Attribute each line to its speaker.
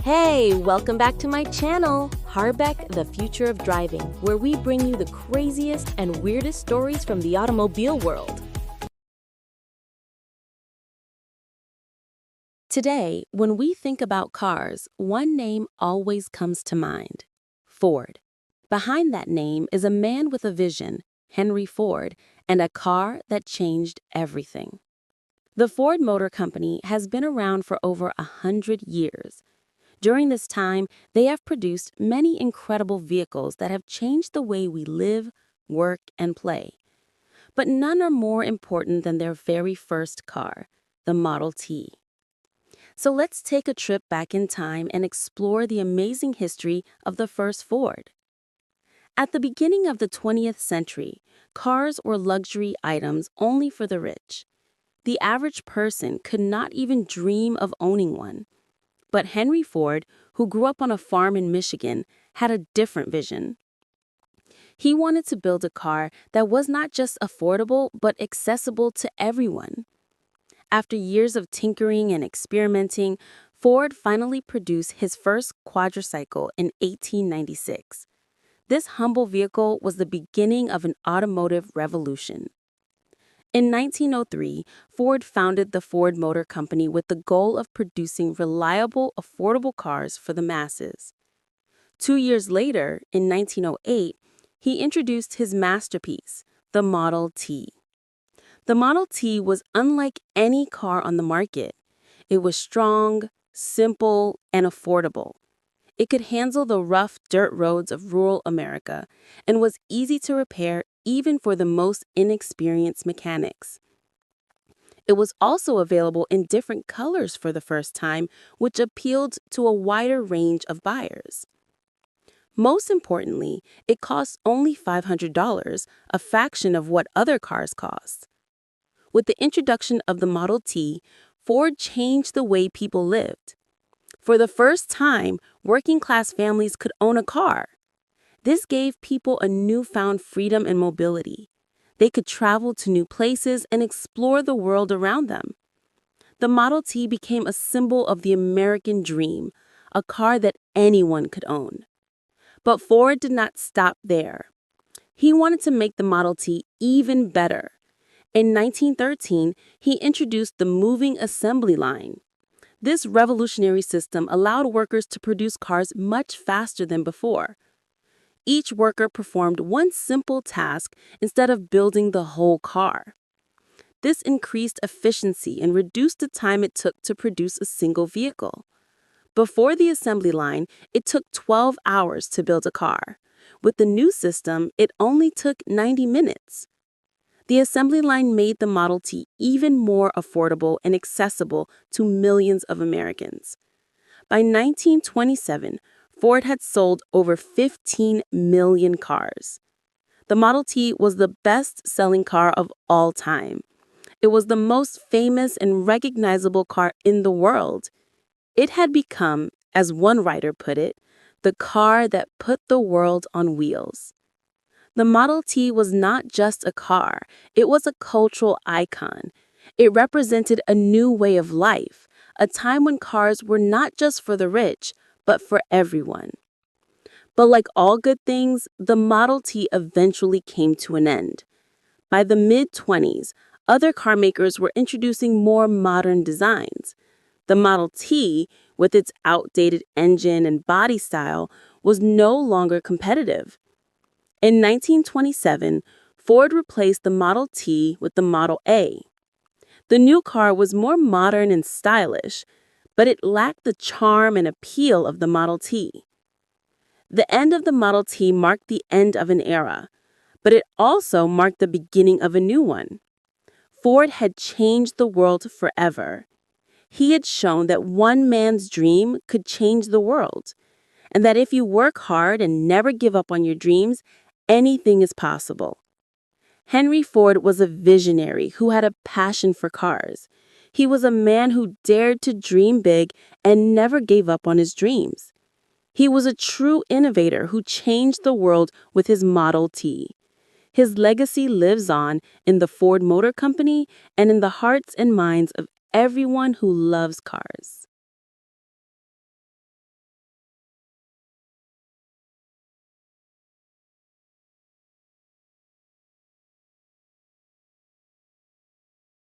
Speaker 1: Hey, welcome back to my channel, Harbeck, the Future of Driving, where we bring you the craziest and weirdest stories from the automobile world. Today, when we think about cars, one name always comes to mind: Ford. Behind that name is a man with a vision, Henry Ford, and a car that changed everything. The Ford Motor Company has been around for over 100 years. During this time, they have produced many incredible vehicles that have changed the way we live, work, and play. But none are more important than their very first car, the Model T. So let's take a trip back in time and explore the amazing history of the first Ford. At the beginning of the 20th century, cars were luxury items only for the rich. The average person could not even dream of owning one. But Henry Ford, who grew up on a farm in Michigan, had a different vision. He wanted to build a car that was not just affordable, but accessible to everyone. After years of tinkering and experimenting, Ford finally produced his first quadricycle in 1896. This humble vehicle was the beginning of an automotive revolution. In 1903, Ford founded the Ford Motor Company with the goal of producing reliable, affordable cars for the masses. 2 years later, in 1908, he introduced his masterpiece, the Model T. The Model T was unlike any car on the market. It was strong, simple, and affordable. It could handle the rough dirt roads of rural America and was easy to repair even for the most inexperienced mechanics. It was also available in different colors for the first time, which appealed to a wider range of buyers. Most importantly, it cost only $500, a fraction of what other cars cost. With the introduction of the Model T, Ford changed the way people lived. For the first time, working-class families could own a car. This gave people a newfound freedom and mobility. They could travel to new places and explore the world around them. The Model T became a symbol of the American dream, a car that anyone could own. But Ford did not stop there. He wanted to make the Model T even better. In 1913, he introduced the moving assembly line. This revolutionary system allowed workers to produce cars much faster than before. Each worker performed one simple task instead of building the whole car. This increased efficiency and reduced the time it took to produce a single vehicle. Before the assembly line, it took 12 hours to build a car. With the new system, it only took 90 minutes. The assembly line made the Model T even more affordable and accessible to millions of Americans. By 1927, Ford had sold over 15 million cars. The Model T was the best-selling car of all time. It was the most famous and recognizable car in the world. It had become, as one writer put it, the car that put the world on wheels. The Model T was not just a car, it was a cultural icon. It represented a new way of life, a time when cars were not just for the rich, but for everyone. But like all good things, the Model T eventually came to an end. By the mid-20s, other car makers were introducing more modern designs. The Model T, with its outdated engine and body style, was no longer competitive. In 1927, Ford replaced the Model T with the Model A. The new car was more modern and stylish, but it lacked the charm and appeal of the Model T. The end of the Model T marked the end of an era, but it also marked the beginning of a new one. Ford had changed the world forever. He had shown that one man's dream could change the world, and that if you work hard and never give up on your dreams, anything is possible. Henry Ford was a visionary who had a passion for cars. He was a man who dared to dream big and never gave up on his dreams. He was a true innovator who changed the world with his Model T. His legacy lives on in the Ford Motor Company and in the hearts and minds of everyone who loves cars.